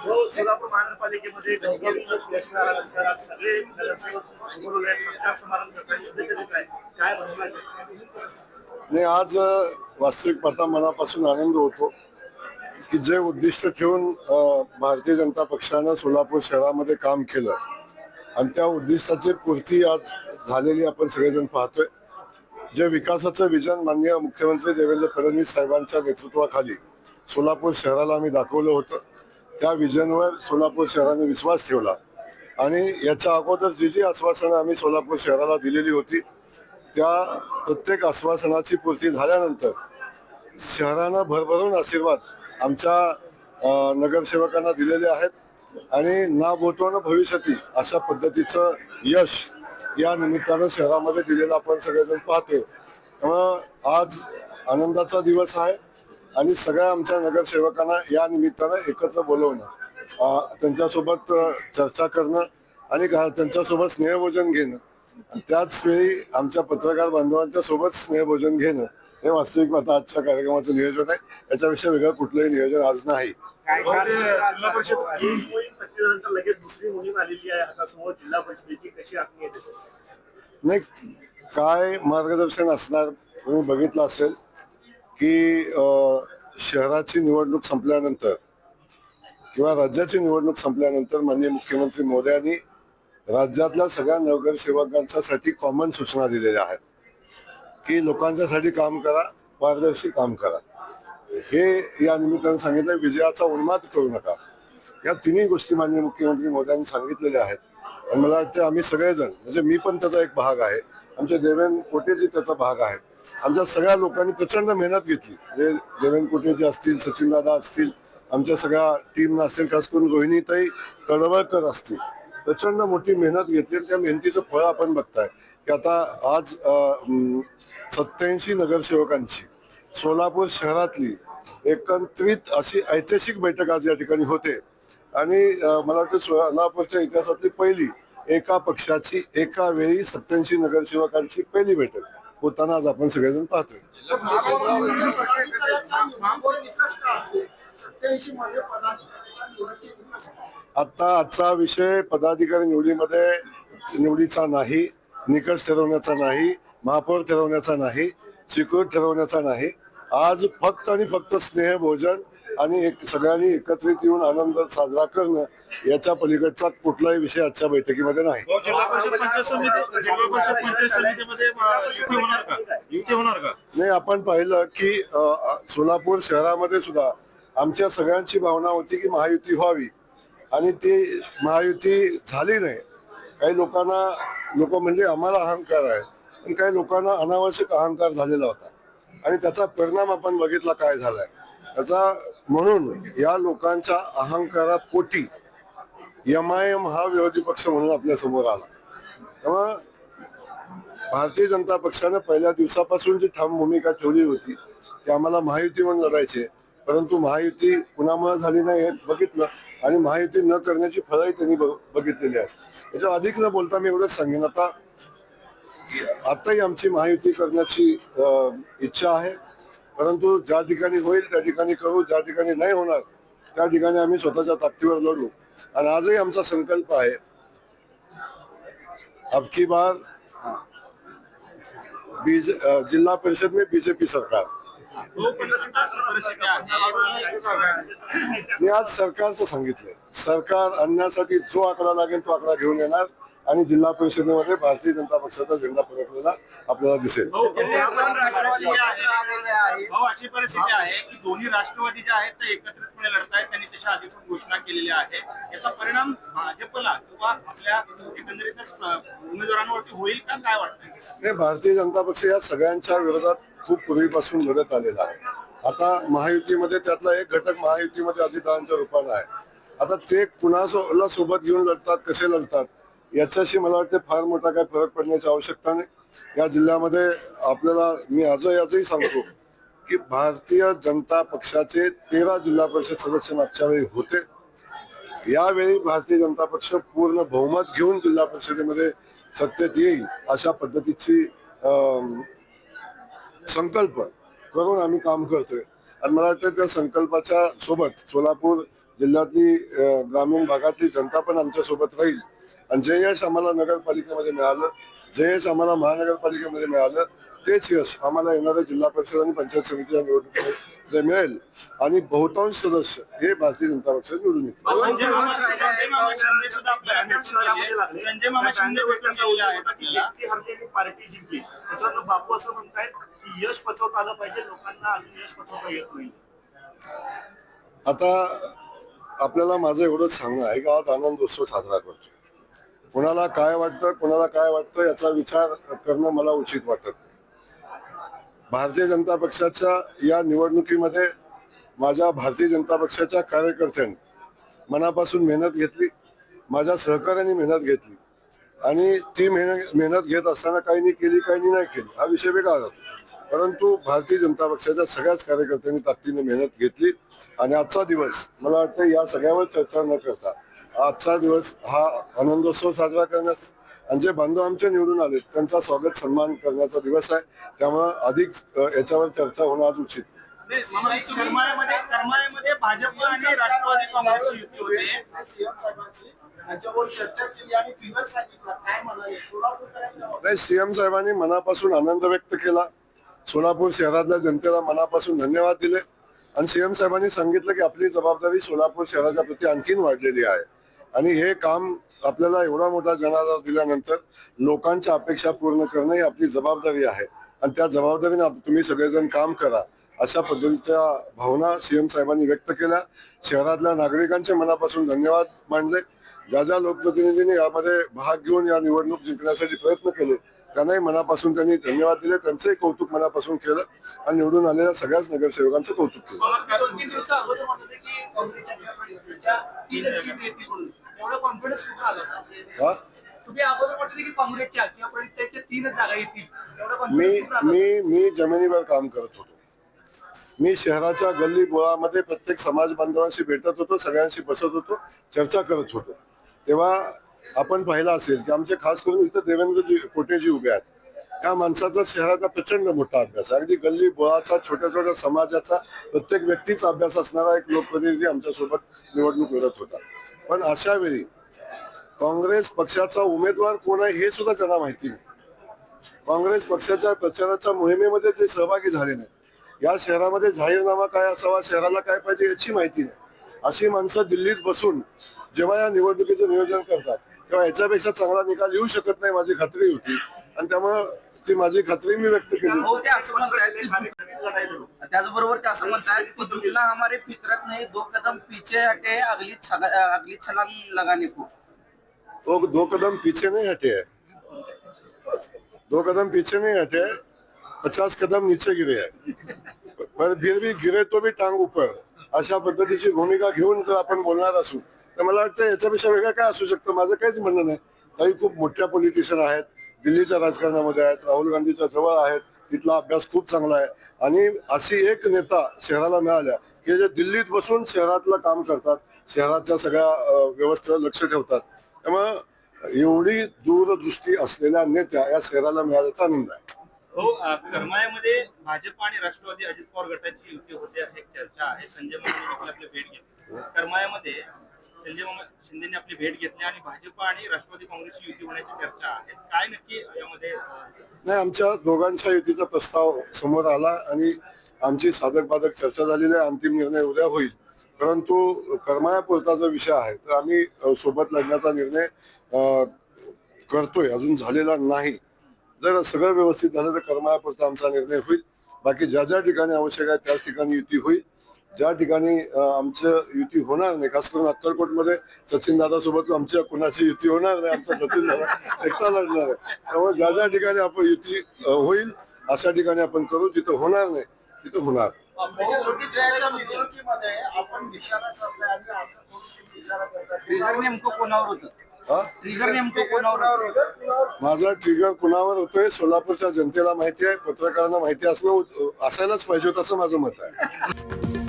सोलापूर महानगरपालिकेमध्ये घवघवीत यश मिळाल्यानंतर आज सगळे नगरसेवक बोलवले सत्कार समारंभ करताय, शुभेच्छा देत आहे. काय बनवलं नाही, आज वास्तविक पाहता मनापासून आनंद होतो की जे उद्दिष्ट ठेवून भारतीय जनता पक्षानं सोलापूर शहरामध्ये काम केलं आणि त्या उद्दिष्टाची पूर्ती आज झालेली आपण सगळेजण पाहतोय. जे विकासाचं विजन माननीय मुख्यमंत्री देवेंद्र फडणवीस साहेबांच्या नेतृत्वाखाली सोलापूर शहराला आम्ही दाखवलं होतं, त्या विजनवर सोलापूर शहराने विश्वास ठेवला आणि याच्या अगोदर जी आश्वासनं आम्ही सोलापूर शहराला दिलेली होती त्या प्रत्येक आश्वासनाची पूर्ती झाल्यानंतर शहरानं भरभरून आशीर्वाद आमच्या नगरसेवकांना दिलेले आहेत आणि ना भूतो न भविष्यती अशा पद्धतीचं यश या निमित्तानं शहरामध्ये दिलेलं आपण सगळेजण पाहतोय. त्यामुळं आज आनंदाचा दिवस आहे आणि सगळ्या आमच्या नगरसेवकांना या निमित्तानं एकत्र बोलवणं, त्यांच्यासोबत चर्चा करणं आणि त्यांच्यासोबत स्नेहभोजन घेणं आणि त्याच वेळी आमच्या पत्रकार बांधवांच्या सोबत स्नेहभोजन घेणं हे वास्तविक आता आजच्या कार्यक्रमाचं नियोजन आहे. याच्याविषयी वेगळं कुठलंही नियोजन आज नाही. जिल्हा परिषद लगेच दुसरी मोहीम आलेली आहे, आता समोर जिल्हा परिषदेची कशी आखणी आहे? नाही, काय मार्गदर्शन असणार तुम्ही बघितलं असेल की शहराची निवडणूक संपल्यानंतर किंवा राज्याची निवडणूक संपल्यानंतर माननीय मुख्यमंत्री मोदयांनी राज्यातल्या सगळ्या नगरसेवकांच्यासाठी कॉमन सूचना दिलेल्या आहेत की लोकांच्यासाठी काम करा, पारदर्शी काम करा. हे या निमित्तानं सांगितलं. विजयाचा उन्माद करू नका, या तिन्ही गोष्टी माननीय मुख्यमंत्री मोदयांनी सांगितलेल्या आहेत आणि मला वाटतं आम्ही सगळेजण, म्हणजे मी पण त्याचा एक भाग आहे, आमचे देवेंद्र कोटेजी त्याचा भाग आहेत, आमच्या सगळ्या लोकांनी प्रचंड मेहनत घेतली. म्हणजे देवेंद्र कोटेजी असतील, सचिनदादा असतील, आमच्या सगळ्या टीम असतील, खास करून रोहिणीताई तळवळकर असतील, प्रचंड मोठी मेहनत घेतली आणि त्या मेहनतीचं फळ आपण बघताय की आता आज 87 नगरसेवकांची सोलापूर शहरातली एकत्रित अशी ऐतिहासिक बैठक आज या ठिकाणी होते आणि मला वाटतं सोलापूरच्या इतिहासातली पहिली एका पक्षाची एका वेळी 87 नगरसेवकांची पहिली बैठक होताना आज आपण सगळेजण पाहतोय. आता आजचा विषय पदाधिकारी निवडीचा नाही, निकष ठरवण्याचा नाही, महापौर ठरवण्याचा नाही, स्वीकृत ठरवण्याचा नाही. आज फक्त आणि फक्त स्नेहभोजन आणि सगळ्यांनी एकत्रित येऊन आनंद साजरा करणं याच्या पलीकडचा कुठलाही विषय आजच्या बैठकीमध्ये नाही. नाही, आपण पाहिलं की सोलापूर शहरामध्ये सुद्धा आमच्या सगळ्यांची भावना होती की महायुती व्हावी आणि ती महायुती झाली नाही. काही लोक म्हणजे आम्हाला अहंकार आहे, पण काही लोकांना अनावश्यक अहंकार झालेला होता आणि त्याचा परिणाम आपण बघितला काय झालाय त्याचा. म्हणून या लोकांच्या अहंकारापोटी MIM हा विरोधी पक्ष म्हणून आपल्या समोर आला. तेव्हा भारतीय जनता पक्षाने पहिल्या दिवसापासून जी ठाम भूमिका ठेवली होती की आम्हाला महायुती म्हणून लढायचे, परंतु महायुती कुणामुळे झाली नाही हे बघितलं आणि महायुती न करण्याची फळंही त्यांनी बघितलेली आहेत. याच्या अधिक न बोलता मी एवढंच सांगेन, आताही आमची महायुती करण्याची इच्छा आहे, परंतु ज्या ठिकाणी होईल त्या ठिकाणी करू, ज्या ठिकाणी नाही होणार त्या ठिकाणी आम्ही स्वतःच्या ताकदीवर लढू. आणि आजही आमचा संकल्प आहे, अब की बार जिल्हा परिषद में बीजेपी सरकार. मी आज सरकारचं सांगितलंय, सरकार आणण्यासाठी जो आकडा लागेल तो आकडा घेऊन येणार आणि जिल्हा परिषदेमध्ये भारतीय जनता पक्षाचा झेंडा फडकलेला आपल्याला दिसेल. अशी परिस्थिती आहे की दोन्ही राष्ट्रवादी जे आहेत ते एकत्रितपणे लढतायत, त्यांनी तशा अधिकृत घोषणा केलेल्या आहे. याचा परिणाम भाजपला किंवा आपल्या एकंदरीतच उमेदवारांवरती होईल का, काय वाटतं? भारतीय जनता पक्ष या सगळ्यांच्या विरोधात खूप पूर्वीपासून लढत आलेला आहे. आता महायुतीमध्ये त्यातला एक घटक महायुतीमध्ये अजितदादांच्या रूपानं आहे. आता ते कुणाला सोबत घेऊन लढतात, कसे लढतात याच्याशी मला वाटतं फार मोठा काही फरक पडण्याची आवश्यकता नाही. या जिल्ह्यामध्ये आपल्याला मी आजही सांगतो की भारतीय जनता पक्षाचे 13 जिल्हा परिषद सदस्य मागच्या वेळी होते. यावेळी भारतीय जनता पक्ष पूर्ण बहुमत घेऊन जिल्हा परिषदेमध्ये सत्तेत येईल अशा पद्धतीची संकल्प करून आम्ही काम करतोय आणि मला वाटतं त्या संकल्पाच्या सोबत सोलापूर जिल्ह्यातली ग्रामीण भागातली जनता पण आमच्या सोबत राहील. आणि जे यश आम्हाला नगरपालिकेमध्ये मिळालं, जे यश आम्हाला महानगरपालिकेमध्ये मिळालं, तेच यश आम्हाला येणाऱ्या जिल्हा परिषद आणि पंचायत समितीच्या निवडणुकीमध्ये मिळेल. आणि बहुतांश सदस्य हे भारतीय जनता पक्षात निवडून येतील. संजय मामा शिंदे सुद्धा आपल्या संजय मामा शिंदे भेटून गेलेले आहेत आपल्याला. ती हरतेली पार्टी जिंकली त्याच्यावर बापू असं म्हणतायत की यश पचवता आलं पाहिजे, लोकांना अजून यश पचवता येत नाही. आता आपल्याला माझं एवढंच सांगणं आहे की आज आनंदोत्सव साजरा करतो. कोणाला काय वाटतं याचा विचार करणं मला उचित वाटत नाही. भारतीय जनता पक्षाच्या या निवडणुकीमध्ये माझ्या भारतीय जनता पक्षाच्या कार्यकर्त्यांनी मनापासून मेहनत घेतली, माझ्या सहकार्याने मेहनत घेतली. आणि ती मेहनत घेत असताना काहींनी केली, काहींनी नाही केली, हा विषय वेगळा जातो. परंतु भारतीय जनता पक्षाच्या सगळ्याच कार्यकर्त्यांनी ताकदीने मेहनत घेतली. आणि आजचा दिवस मला वाटतं या सगळ्यावर चर्चा न करता आजचा दिवस हा आनंदोत्सव साजरा करण्याचा आणि जे बांधव आमचे निवडून आले त्यांचा स्वागत सन्मान करण्याचा दिवस आहे. त्यामुळे अधिक याच्यावर चर्चा होणं आज उचित. करमाळ्यामध्ये भाजप आणि राष्ट्रवादी काँग्रेसची युती होते. नाही, सीएम साहेबांनी मनापासून आनंद व्यक्त केला, सोलापूर शहरातल्या जनतेला मनापासून धन्यवाद दिले. आणि सीएम साहेबांनी सांगितलं की आपली जबाबदारी सोलापूर शहराच्या प्रती आणखीन वाढलेली आहे. आणि हे काम आपल्याला एवढा मोठा जनाधार दिल्यानंतर लोकांच्या अपेक्षा पूर्ण करणं ही आपली जबाबदारी आहे. आणि त्या जबाबदारीने तुम्ही सगळेजण काम करा अशा पद्धतीच्या भावना सीएम साहेबांनी व्यक्त केल्या. शहरातल्या नागरिकांचे मनापासून धन्यवाद मानले. ज्या ज्या लोकप्रतिनिधींनी यामध्ये भाग घेऊन या निवडणूक जिंकण्यासाठी प्रयत्न केले त्यांनाही मनापासून त्यांनी धन्यवाद दिले. त्यांचंही कौतुक मनापासून केलं आणि निवडून आलेल्या सगळ्याच नगरसेवकांचं कौतुक केलं. मी जमिनीवर काम करत होतो. मी शहराच्या गल्ली बोळामध्ये प्रत्येक समाज बांधवांशी भेटत होतो, सगळ्यांशी बसत होतो, चर्चा करत होतो. तेव्हा आपण पाहिलं असेल की आमचे खास करून इथं देवेंद्रजी कोटेजी उभे आहेत. त्या माणसाचा शहराचा प्रचंड मोठा अभ्यास, अगदी गल्ली बोळाचा, छोट्या छोट्या समाजाचा प्रत्येक व्यक्तीचा अभ्यास असणारा एक लोकप्रतिनिधी आमच्या सोबत निवडणूक लढत होता. पण अशा वेळी काँग्रेस पक्षाचा उमेदवार कोण आहे हे सुद्धा त्यांना माहिती नाही. काँग्रेस पक्षाच्या प्रचाराच्या मोहिमेमध्ये ते सहभागी झाले नाही. या शहरामध्ये जाहीरनामा काय असावा, शहराला काय पाहिजे याची माहिती नाही. अशी माणसं दिल्लीत बसून जेव्हा या निवडणुकीचं नियोजन करतात तेव्हा याच्यापेक्षा चांगला निकाल येऊ शकत नाही माझी खात्री होती. आणि त्यामुळे ती माझी खात्री मी व्यक्त केली. त्याचबरोबर ते असं म्हणतात की झुकना हमारे फितरत नहीं, 2 कदम पीछे हटे अगली छलांग लगाने को. तो 2 कदम पीछे नहीं हटे है, 2 कदम पीछे नहीं हटे, 50 कदम नीचे गिरे है, पर फिर भी गिरे तो भी टांग ऊपर, अशा पद्धतीची भूमिका घेऊन जर आपण बोलणार असू तर मला वाटतं याच्यापेक्षा वेगळं काय असू शकतं. माझं काहीच म्हणणं नाही. काही खूप मोठ्या पॉलिटिशियन आहेत, दिल्लीच्या राजकारणामध्ये आहेत, राहुल गांधीच्या जवळ आहेत, तिथला अभ्यास खूप चांगला आहे. आणि अशी एक नेता शहराला मिळाल्या की जे दिल्लीत बसून शहरातलं काम करतात, शहराच्या सगळ्या व्यवस्थेवर लक्ष ठेवतात. त्यामुळे एवढी दूरदृष्टी असलेल्या नेत्या या शहराला मिळाल्याचा आनंद आहे. हो, करमाळ्यामध्ये भाजप आणि राष्ट्रवादी अजित पवार गटाची युती होते अशी एक चर्चा आहे. संजय मामा आपली भेट घेतली करमाळ्यामध्ये, संजय मामा शिंदेने आपली भेट घेतली आणि भाजप आणि राष्ट्रवादी काँग्रेसची युती होण्याची चर्चा आहे. काय नक्की यामध्ये? नाही, आमच्या दोघांच्या युतीचा प्रस्ताव समोर आला आणि आमची साधक बाधक चर्चा झालेली आहे. अंतिम निर्णय उद्या होईल. परंतु करमाळ्यापुरता जो विषय आहे तर आम्ही सोबत लढण्याचा निर्णय करतोय, अजून झालेला नाही. जर सगळं व्यवस्थित झालं तर करमाळ्यापुरता आमचा निर्णय होईल. बाकी ज्या ज्या ठिकाणी आवश्यक आहे त्याच ठिकाणी युती होईल. ज्या ठिकाणी आमचं युती होणार नाही, खास करून अक्कलकोटमध्ये सचिन दादा सोबत आमच्या कुणाची युती होणार नाही, आमचा सचिन दादा एकटा लढणार आहे. त्यामुळे ज्या ज्या ठिकाणी आपण युती होईल अशा ठिकाणी आपण करू. जिथं होणार नाही तिथं होणार. ट्रिगर नेमकं कोणावर होतं? ट्रिगर नेमकं कोणावर? माझा ट्रिगर कुणावर होतोय सोलापूरच्या जनतेला माहिती आहे, पत्रकारांना माहिती असायलाच पाहिजे होतं असं माझं मत आहे.